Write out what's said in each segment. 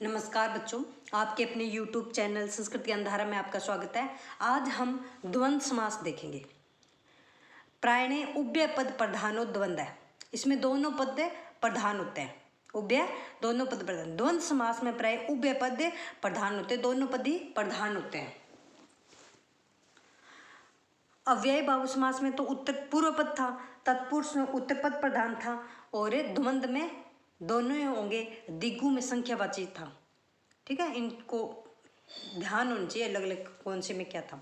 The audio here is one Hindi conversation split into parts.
नमस्कार बच्चों, आपके अपने YouTube चैनल संस्कृत ज्ञान धारा में आपका स्वागत है। आज हम द्वंद्व समास देखेंगे। प्रायणे उभय पद प्रधानो द्वंद्व है। इसमें दोनों पद प्रधान होते हैं। उभय दोनों पद प्रधान। द्वंद्व समास में प्राय उभय पद प्रधान होते हैं, दोनों पद ही प्रधान होते हैं। अव्ययी भाव समास में तो उत्तर पूर्व पद था, तत्पुरुष में उत्तर पद प्रधान था और द्वंद्व में दोनों ही होंगे, दिगु में संख्यावाची था। ठीक है, इनको ध्यान होना चाहिए अलग अलग कौन से में क्या था।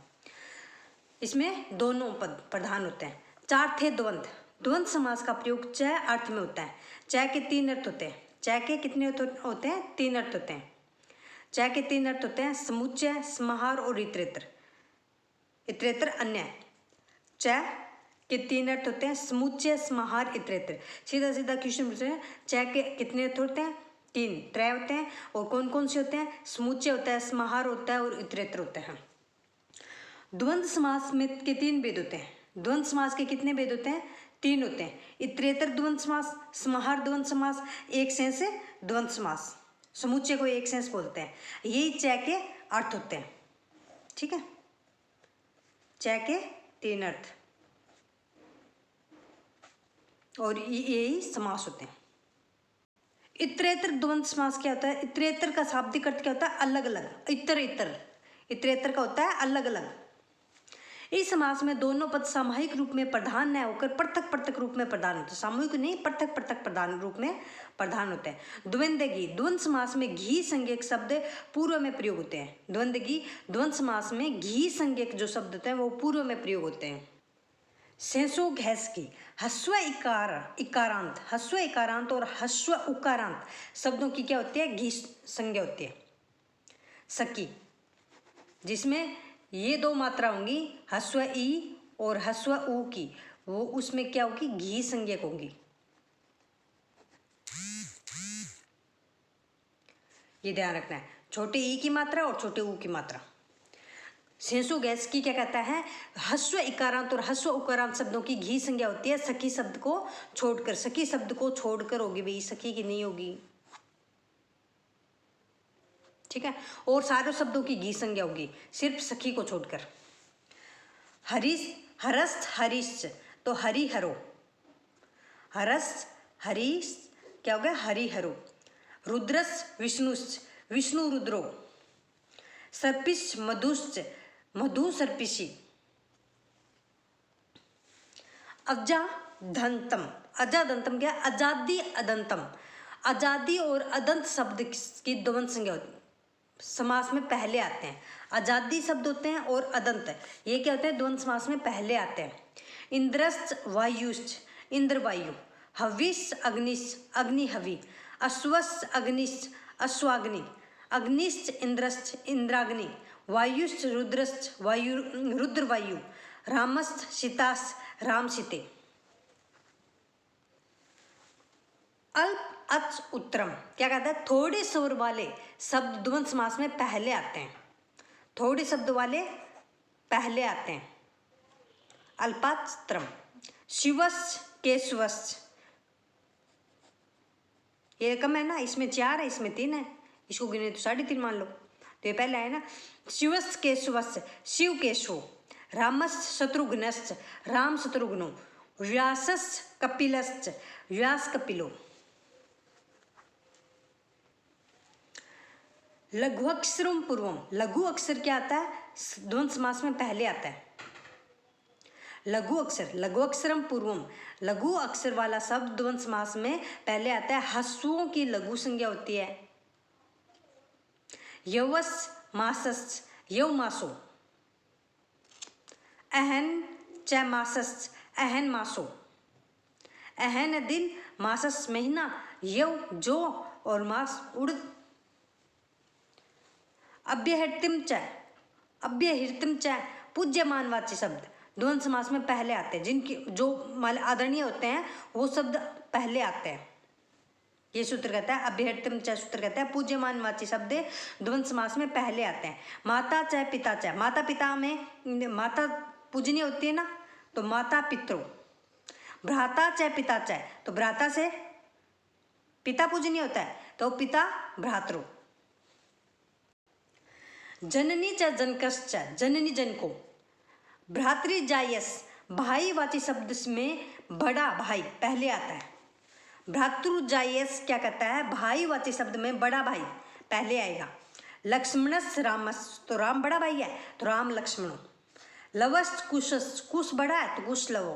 इसमें दोनों पद प्रधान होते हैं। चार थे द्वंद्व। द्वंद्व समास का प्रयोग च अर्थ में होता है। च के तीन अर्थ होते हैं। च के कितने होते हैं? तीन अर्थ होते हैं। च के तीन अर्थ होते हैं, समुच्चय, समाहार और इतरेतर। इतरेतर अन्य। च के तीन अर्थ होते हैं, समुच्चय, समाहार, इतरेतर। सीधा सीधा क्वेश्चन पूछ रहे हैं, च के कितने अर्थ होते हैं? तीन, त्रय होते हैं। और कौन कौन से होते हैं? समुच्चय होता है, समाहार होता है और इतरेतर होते हैं। द्वंद्व समास में के तीन भेद होते हैं। द्वंद्व समास के कितने भेद होते हैं? तीन होते हैं। इतरेतर द्वंद्व समास, समाहार द्वंद्व समास, एक सेंस से द्वंद्व समास। समुच्चय को एक सेंस बोलते हैं। यही च के अर्थ होते हैं। ठीक है, च के तीन अर्थ और यही समास होते हैं। इतरेतर द्वंद्व समास क्या होता है? इतरेतर का शाब्दिक अर्थ क्या होता है? अलग अलग। इतर इतर, इतरेतर का होता है अलग अलग। इस समास में दोनों पद सामूहिक रूप में प्रधान न होकर पृथक पृथक रूप में प्रधान होते हैं। सामूहिक नहीं, पृथक पृथक प्रधान रूप में प्रधान होते हैं। द्वंद्वगी, द्वंद्व समास में घी संज्ञक शब्द पूर्व में प्रयोग होते हैं। द्वंद्वगी, द्वंद्व समास में घी संज्ञक जो शब्द होते हैं वो पूर्व में प्रयोग होते हैं। सेंसो घैस की हस्व इकार इकारांत, हस्व इकारांत और हस्व उकारांत शब्दों की क्या होती है? घी संज्ञा होती है। सकी, जिसमें ये दो मात्रा होंगी, हस्व ई और हस्व ऊ की, वो उसमें क्या होगी? घी संज्ञक होंगी। ये ध्यान रखना है, छोटे ई की मात्रा और छोटे ऊ की मात्रा। सेंसो गैस की क्या कहता है? हस्व इकारांत और हस्व उकारांत शब्दों की घी संज्ञा होती है सखी शब्द को छोड़कर। सखी शब्द को छोड़कर होगी भाई, सखी की नहीं होगी। ठीक है, और सारे शब्दों की घी संज्ञा होगी सिर्फ सखी को छोड़कर। हरिस, हरस्त, हरिश्च, तो हरि हरो। हरस हरीश क्या हो गया? हरि हरो। रुद्रस विष्णुश्च, विष्णु रुद्रो। सर्पिश मधुश्च, मधु सर्पिशी। अजादंतम, अजादंतम क्या? आजादी अदंतम। आजादी और अदंत शब्द की द्वंद्व संज्ञा होती है, समास में पहले आते हैं। आजादी शब्द होते हैं और अदंत ये क्या होते हैं? द्वंद्व समास में पहले आते हैं। इंद्रश्च वायुश्च, इंद्र वायु। हविष अग्निश, अग्नि हवि। अश्वश्च अग्निश्च, अश्वाग्नि। अग्निश्च इंद्रश्च, इंद्राग्नि। वायुश्च रुद्रश्च, वायु रुद्र वायु। रामश्च सीताश्च, राम सीते। अल्प अच उत्तरम क्या कहता है? थोड़े स्वर वाले शब्द द्वंद्व समास में पहले आते हैं। थोड़े शब्द वाले पहले आते हैं। अल्पाच्त्रम। शिवश्च केशवश्च, ये कम है ना, इसमें चार है, इसमें तीन है, इसको गिने तो 3.5 मान लो। तो ये पहले है ना, शिवश्च केशवश्च, शिव केशव। रामश्च शत्रुघ्नश्च, राम शत्रुघ्नो। व्यासश्च कपिलश्च, व्यास कपिलो। लघु अक्षरम पूर्वम, लघु अक्षर क्या आता है? द्वंद्व समास में पहले आता है। लघु अक्षर, लघु अक्षरम पूर्वम, लघु अक्षर वाला शब्द द्वंद्व समास में पहले आता है। हस्वों की लघु संज्ञा होती है। यवस मासस, यव मासो। अहन च मासस, अहन मासो। अहन दिन, मासस महीना, यव जो और मास उड़द। अभ्यहृतिम च, अभ्यहृतिम च पूज्यमानवाची शब्द द्वंद्व समास में पहले आते हैं। जिनकी जो आदरणीय होते हैं वो शब्द पहले आते हैं। ये सूत्र कहता है, अभ्यहृतिम च सूत्र कहता है पूज्यमानवाची शब्द द्वंद्व समास में पहले आते हैं। माता च पिता च, माता पिता में माता पूजनीय होती है ना, तो माता पितरो। भ्राता च पिता च, तो भ्राता से पिता पूजनीय होता है, तो पिता भ्रातरो। जननी च जनकश्च, जननी जन को। भ्रातृजायस, भाईवाची शब्द में बड़ा भाई पहले आता है। भ्रातृजायस क्या कहता है, भाईवाची शब्द में बड़ा भाई पहले आएगा। लक्ष्मणस रामस, तो राम बड़ा भाई है तो राम लक्ष्मणो। लवस कुशस, कुश बड़ा है तो कुश लवो।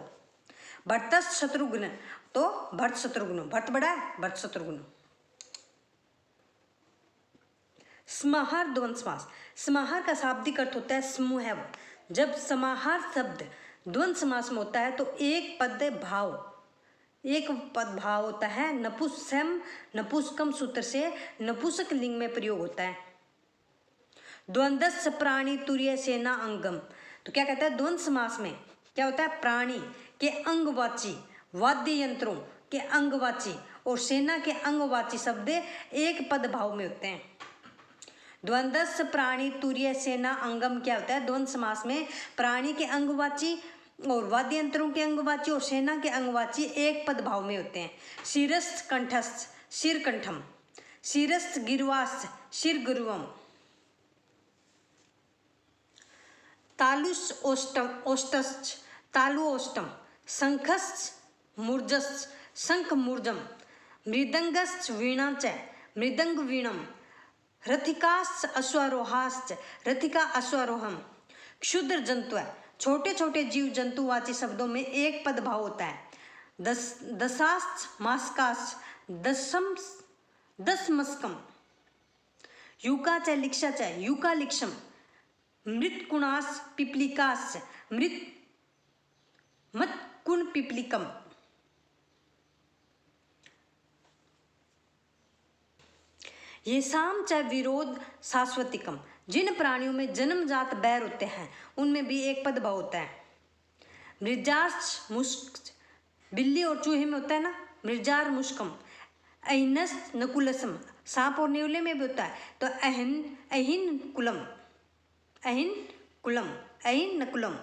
भरतस शत्रुघ्न, तो भरत शत्रुघ्न, भरत बड़ा है भरत शत्रुघ्न। समाहार द्वंद्व समास, समाहार का शाब्दिक अर्थ होता है समूह। जब समाहार शब्द द्वंद्व समास में होता है तो एक पद भाव होता है। नपुंसम नपुंसकम सूत्र से नपुंसक लिंग में प्रयोग होता है। द्वंद्वस्य प्राणी तुर्य सेना अंगम, तो क्या कहता है द्वंद्व समास में क्या होता है, प्राणी के अंगवाची, वाद्य यंत्रों के अंगवाची और सेना के अंगवाची शब्द एक पद भाव में होते हैं। द्वंद्वस्य प्राणी तुर्य सेना अंगम क्या होता है, द्वंद्व समास में प्राणी के अंगवाची और वाद्य यंत्रों के अंगवाची और सेना के अंगवाची एक पद भाव में होते हैं। शिरस्थ कंठस्थ, शिर कंठम। शिरस्थ गिरवास्थ, शिर गुरुवम। तालुस ओष्टम, ओष्टश्च, तालु ओष्टम। शंखश्च मूर्जश्च, शंख मूर्जम। मृदंगश्च वीणा च, मृदंग वीणम। रथिकाश्च अश्वारोहाश्च, रथिका अश्वारोहम। क्षुद्र जंतु है, छोटे छोटे जीव जंतुवाची शब्दों में एक पद भाव होता है। दशाश्च मास्काश्च, दशमस्कम। युका च लिक्षा च, युका लिक्षम। मृतकुणाश्च पिपलिकाश्च, मत्कुण पिपलिकम। ये शाम च विरोध शाश्वतिकम, जिन प्राणियों में जन्मजात बैर होते हैं उनमें भी एक पद भाव होता है। मृजार्च मुष्क, बिल्ली और चूहे में होता है ना, मृजार मुष्कम। अहिनस नकुलसम, सांप और नेवले में भी होता है तो अहिन कुलम, अहिन कुलम, अहिन नकुलम।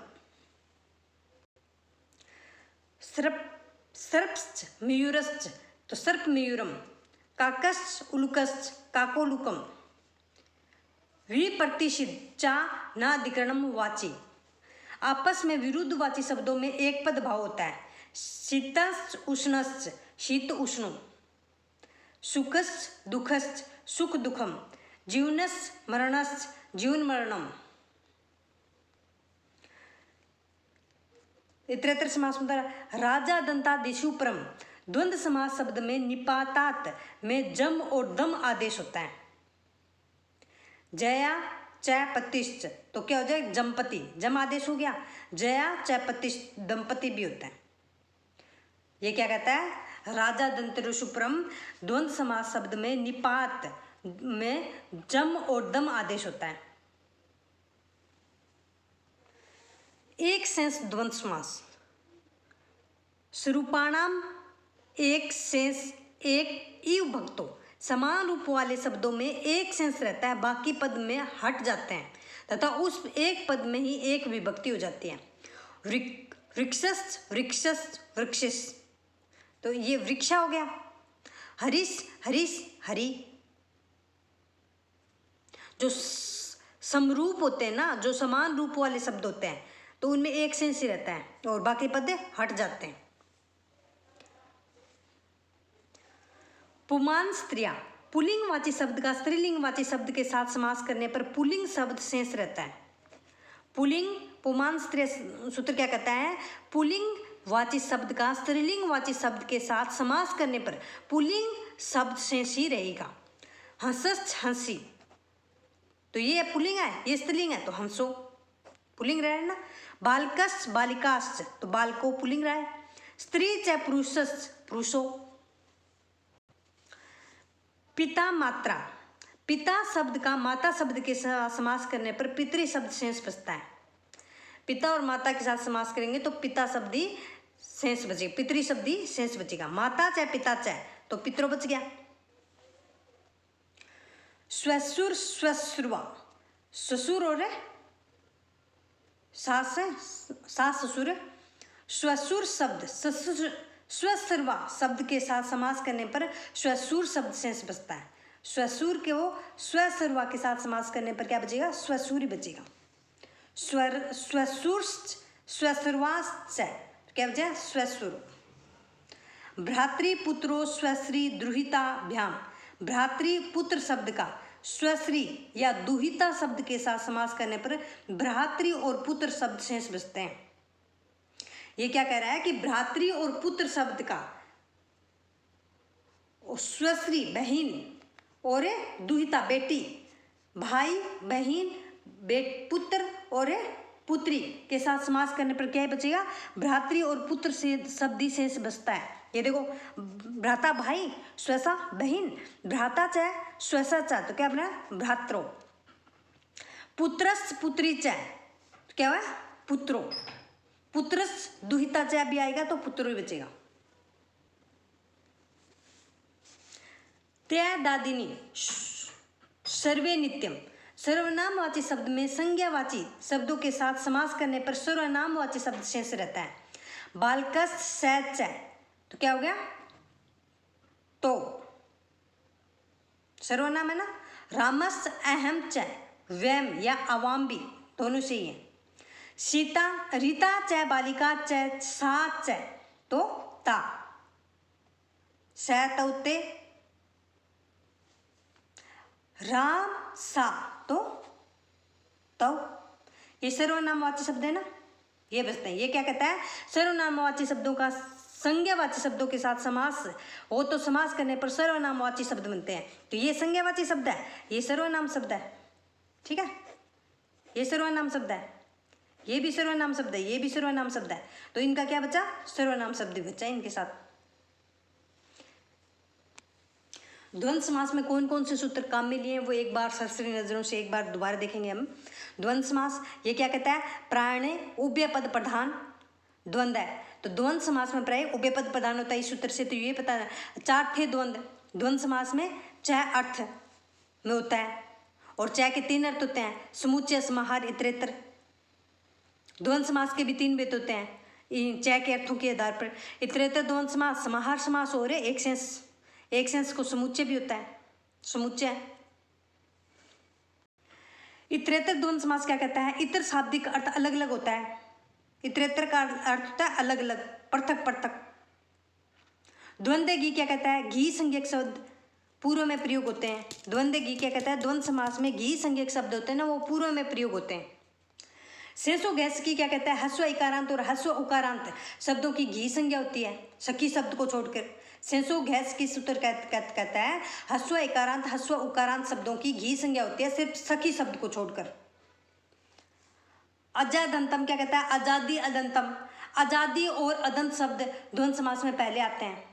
सर्पश्च मयूरश्च, तो सर्प मयूरम। काकश्च उलुकश्च, काकोलुकम। विप्रतिषिध चा नाधिकरणम वाची, आपस में विरुद्ध वाची शब्दों में एक पद भाव होता है। शीतश्च उष्णश्च, शीत उष्णो। सुखश्च दुखश्च, सुख दुखम। जीवनश्च मरणश्च, जीवन मरणम। इतरेतर समास में राजा दंतादिशु परम, द्वंद्व समास शब्द में निपातात में जम और दम आदेश होता है। जया चैपतिश्च, तो क्या हो जाए जमपति, जम आदेश हो गया। जया चैपतिश्च दंपति भी होता है। ये क्या कहता है, राजा दंतरुषुप्रम द्वंद्व समास शब्द में निपात में जम और दम आदेश होता है। एक सेंस द्वंद्व समास, स्वरूपाणाम एक सेंस एक इव भक्तो, समान रूप वाले शब्दों में एक सेंस रहता है, बाकी पद में हट जाते हैं तथा उस एक पद में ही एक विभक्ति हो जाती है। वृक्षस वृक्षस वृक्षिस, तो ये वृक्षा हो गया। हरीश हरीश हरी, जो समरूप होते हैं ना, जो समान रूप वाले शब्द होते हैं तो उनमें एक सेंस ही रहता है और बाकी पद हट जाते हैं। पुमान स्त्रिया, पुल्लिंगवाची शब्द का स्त्रीलिंगवाची शब्द के साथ समास करने पर पुल्लिंग शब्द शेष रहता है। पुल्लिंग पुमान स्त्रिया सूत्र क्या कहता है, पुल्लिंग वाची शब्द का स्त्रीलिंग वाची शब्द के साथ समास करने पर पुल्लिंग शब्द शेष ही रहेगा। हंसस हंसी, तो ये पुल्लिंग है ये स्त्रीलिंग है तो हंसो पुल्लिंग रहे ना। बालकस बालिकाश्च, तो बालको पुल्लिंग रहा है। स्त्री च पुरुषस पुरुषो। पिता मात्रा, पिता शब्द का माता शब्द के साथ समास करने पर पितृ शब्द शेष बचता है। पिता और माता के साथ समास करेंगे तो पिता शब्द ही शेष बचेगा, पितृ शब्द ही शेष बचेगा। माता चाहे पिता चाहे तो पितरो बच गया। स्वसुर स्वसुरवा, ससुर और सास सास ससुर। स्वसुर शब्द स्वसुरवा शब्द के साथ समास करने पर स्वसुर शब्द शेष बचता है। स्वसुर के वो स्वसुरवा के साथ समास करने पर क्या बचेगा? स्वसुरी बचेगा। स्वसुर्श्च स्वसुरवाश्च, क्या बचा? स्वसुर। भ्रातृपुत्रो स्वश्री दुहिताभ्याम, भ्रातृपुत्र शब्द का स्वश्री या दुहिता शब्द के साथ समास करने पर भ्रातृ और पुत्र शब्द शेष बचते हैं। ये क्या कह रहा है कि भ्रातृ और पुत्र शब्द का स्वश्री बहन और दुहिता बेटी, भाई बहन पुत्र और पुत्री के साथ समास करने पर क्या बचेगा? भ्रातृ और पुत्र से शब्द शेष बचता है। ये देखो, भ्राता भाई, स्वसा बहन, भ्राता च स्वसा च, तो क्या बना? भ्रात्रो। पुत्रस पुत्री च, तो क्या हुआ? पुत्रो। पुत्रस दुहिता च भी आएगा तो पुत्रो ही बचेगा। त्या दादिनी सर्वे नित्यम, सर्वनामवाची शब्द में संज्ञावाची शब्दों के साथ समास करने पर सर्वनामवाची शब्द शेष रहता है। बालकस सैच, तो क्या हो गया? तो सर्वनाम है ना। रामस अहम च, व्यम या अवाम भी दोनों से ही है। सीता रीता च बालिका च सा च, तो ता। सैतौते राम सा, तो तौ। ये सर्वनामवाची शब्द है ना, ये बचते हैं। ये क्या कहता है? सर्वनामवाची शब्दों का संज्ञावाची शब्दों के साथ समास हो तो समास करने पर सर्वनामवाची शब्द बनते हैं। तो ये संज्ञावाची शब्द है, ये सर्वनाम शब्द है। ठीक है, ये सर्वनाम शब्द है, ये भी सर्वनाम शब्द है, ये भी सर्वनाम शब्द है। तो इनका क्या बचा? सर्वनाम शब्द बचा इनके साथ। द्वंद्व समास में कौन कौन से सूत्र काम में लिए हैं वो एक बार सरसरी नजरों से एक बार दोबारा देखेंगे हम। द्वंद्व समास ये क्या कहता है? प्राण उभय पद प्रधान द्वंद्व है। तो द्वंद्व समास में प्राय उभय पद प्रधान होता है। इस सूत्र से तो ये पता है 4 थे द्वंद्व। द्वंद्व समास में 4 अर्थ में होता है और 4 के 3 अर्थ होते हैं, समुच्चय, समाहार, इतरेतर। द्वंद्व समास के भी 3 भेद होते हैं इन 4 के अर्थों के आधार पर। इतरेतर द्वंद्व समास, समाहार समास और एक सेंस को समुच्चय भी होता है, समुच्चय। इतरेतर द्वंद्व समास क्या कहता है? इतर शाब्दिक अर्थ अलग अलग होता है। इतरेतर का अर्थ होता है अलग अलग, पृथक पृथक। द्वंद्व घी क्या कहता है? घी संज्ञक शब्द पूर्व में प्रयोग होते हैं। द्वंद्व घी क्या कहता है? द्वंद्व समास में घी संज्ञक शब्द होते हैं ना, वो पूर्व में प्रयोग होते हैं। शेषो गैस की क्या कहता है? हस्व इकारांत और हस्व उकारांत शब्दों की घी संज्ञा होती है, सखी शब्द को छोड़कर। शेषो गैस की सूत्र कहता है हस्व इकारांत हस्व उकारांत शब्दों की घी संज्ञा होती है, सिर्फ सखी शब्द को छोड़कर। अजादंतम क्या कहता है? आजादी अदंतम, आजादी और अदंत शब्द द्वंद्व समास में पहले आते हैं।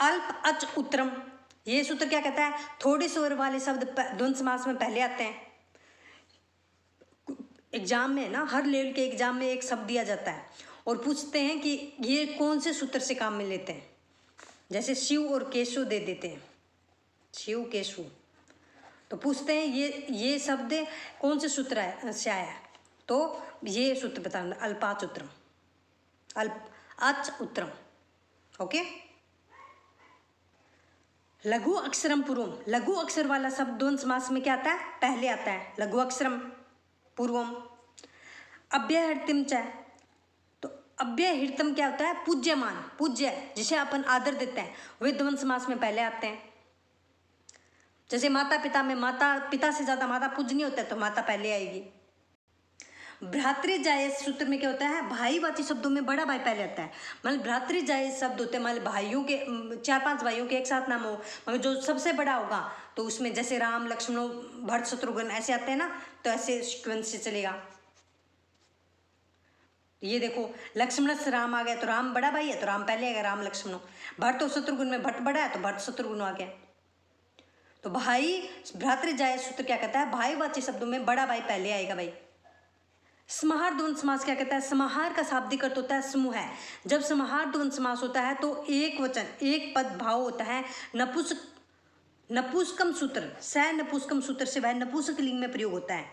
अल्प अच उत्तरम, ये सूत्र क्या कहता है? थोड़े स्वर वाले शब्द द्वंद्व समास में पहले आते हैं। एग्जाम में ना, हर लेवल के एग्जाम में एक शब्द दिया जाता है और पूछते हैं कि ये कौन से सूत्र से काम में लेते हैं। जैसे शिव और केशव दे देते हैं, शिव केशव, तो पूछते हैं ये शब्द कौन से सूत्र से आया है, तो ये सूत्र बताना, अल्पाच उत्तरम, अल्प अच उत्तरम। ओके। लघु अक्षरम पूर्वम, लघु अक्षर वाला शब्द द्वंद्व समास में क्या आता है? पहले आता है। लघु अक्षरम पूर्वम। अव्यहृतिम च, तो अव्यहृतम क्या होता है? पूज्यमान, पूज्य, जिसे अपन आदर देते हैं, वे द्वंद्व समास में पहले आते हैं। जैसे माता पिता में माता पिता से ज्यादा माता पूजनीय होता है तो माता पहले आएगी। भ्रातृजायज सूत्र में क्या होता है? भाईवाची शब्दों में बड़ा भाई पहले आता है। मतलब भ्रातृजायज शब्द होते हैं, मतलब भाइयों के 4-5 भाइयों के एक साथ नाम हो, मगर जो सबसे बड़ा होगा तो उसमें जैसे राम लक्ष्मण भरत शत्रुघ्न ऐसे आते हैं ना, तो ऐसे सीक्वेंस से चलेगा। ये देखो, लक्ष्मण से राम आ गया तो राम बड़ा भाई है तो राम पहले आएगा, राम लक्ष्मण। भरत और शत्रुघ्न में भट्ट बड़ा है तो भरत शत्रुघ्न आ गया। तो भाई भ्रातृजायज सूत्र क्या कहता है? भाईवाची शब्दों में बड़ा भाई पहले आएगा भाई। समाहार द्वंद्व समास क्या कहता है? समाहार का शाब्दिक अर्थ होता है समूह है। जब समाहार द्वंद्व समास होता है तो एक वचन एक पद भाव होता है। नपुंसकम सूत्र, स नपुंसकम सूत्र से वह नपुंसक लिंग में प्रयोग होता है।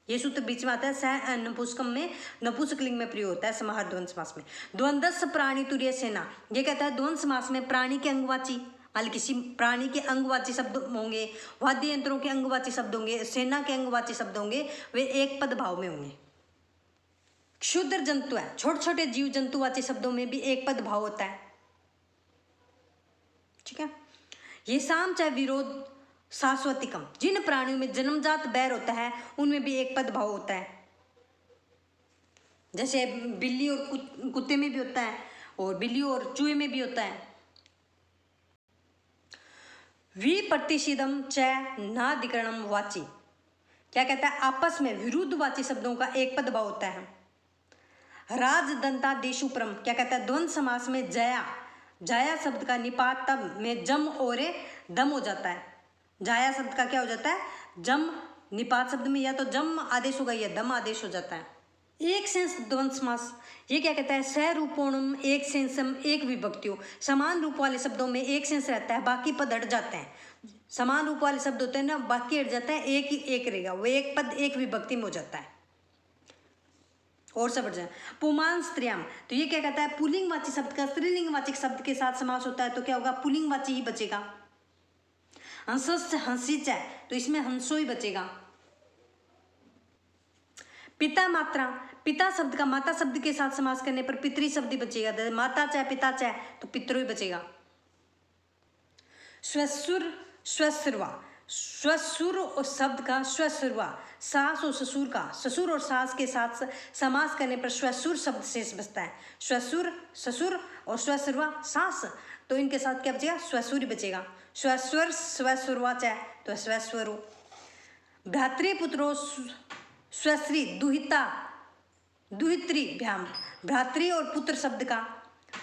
ये सूत्र बीच में आता है, स नपुंसकम में नपुंसक लिंग में प्रयोग होता है समाहार द्वंद्व समास में। द्वंद्वस्य प्राणी तुर्य सेना, ये कहता है द्वंद्व समास में प्राणी के अंगवाची मान लीजिए किसी प्राणी के अंगवाची शब्द होंगे, वाद्य यंत्रों के अंगवाची शब्द होंगे, सेना के अंगवाची शब्द होंगे, वे एक पद भाव में होंगे। क्षुद्र जंतु है, छोटे छोटे जीव जंतुवाची शब्दों में भी एक पद भाव होता है। ठीक है, ये साम चाहे विरोध शाश्वतिकम, जिन प्राणियों में जन्मजात बैर होता है उनमें भी एक पद भाव होता है। जैसे बिल्ली और कुत्ते में भी होता है, और बिल्ली और चूहे में भी होता है। विप्रतिषेधम च नाधिकरणम वाची, क्या कहता है, आपस में विरुद्धवाची शब्दों का एक पद भाव होता है। राजदंतादेशु परम, क्या कहता है, द्वंद्व समास में जया, जाया शब्द का निपात में जम और दम हो जाता है। जाया शब्द का क्या हो जाता है, जम, निपात शब्द में या तो जम आदेश होगा या दम आदेश हो जाता है। एक सेंस द्वंद्व समास, ये क्या कहता है, सरूपोणम एक सेंसम एक विभक्तियों, समान रूप वाले शब्दों में एक सेंस रहता है, बाकी पद हट जाते हैं। समान रूप वाले शब्द होते हैं ना, बाकी हट जाता है, एक ही एक रहेगा, वो एक पद एक विभक्ति में हो जाता है। और सब हट जाए। पुमान स्त्रियाम, तो ये क्या कहता है, पुल्लिंगवाची शब्द का स्त्रीलिंगवाची शब्द के साथ समास होता है, तो क्या होगा, पुल्लिंगवाची ही बचेगा। हंसस्य हंसिच है, तो इसमें हंसो ही बचेगा। पिता मात्रा, पिता शब्द का माता शब्द के साथ समास करने पर पितरी शब्द ही बचेगा। माता चाहे पिता चाहे तो पितरो ही बचेगा। स्वसुर स्वसुरवा, स्वसुर शब्द का स्वसुरवा, सास और ससुर का, ससुर और सास के साथ समास करने पर स्वसुर शब्द शेष बचता है। स्वसुर ससुर और स्वसुरवा सास, तो इनके साथ क्या बचेगा, स्वसुर ही बचेगा। स्वस्वर स्वसुरवा चाहे तो स्वस्वरो। भ्रातृपुत्रो स्वश्री दुहिता दुहित्री भ्याम, भ्रातृ और पुत्र शब्द का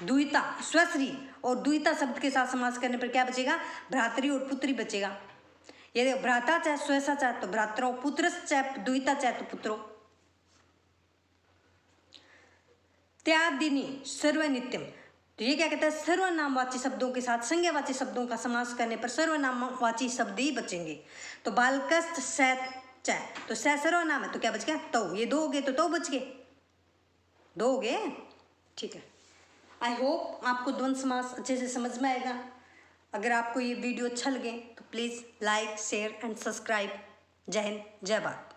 दुहिता स्वश्री और दुहिता शब्द के साथ समास करने पर क्या बचेगा, भ्रातृ और पुत्री बचेगा। यदि भ्राता चाहे स्वसा चाहे तो भ्रात्रो, पुत्र चाहे दुहिता चाहे तो पुत्रो। त्यादिनी सर्वनित्यम, तो ये क्या कहता है, सर्वनामवाची शब्दों के साथ संज्ञावाची शब्दों का समास करने पर सर्वनामवाची शब्द ही बचेंगे। तो बालकस्त सैत चाहे तो सै सर्वनाम है, तो क्या बच गया, तो ये दो हो गए तो बच गए, दो हो गए। ठीक है, आई होप आपको द्वंद्व समास अच्छे से समझ में आएगा। अगर आपको ये वीडियो अच्छा लगे तो please like share and subscribe. जय हिंद, जय भारत।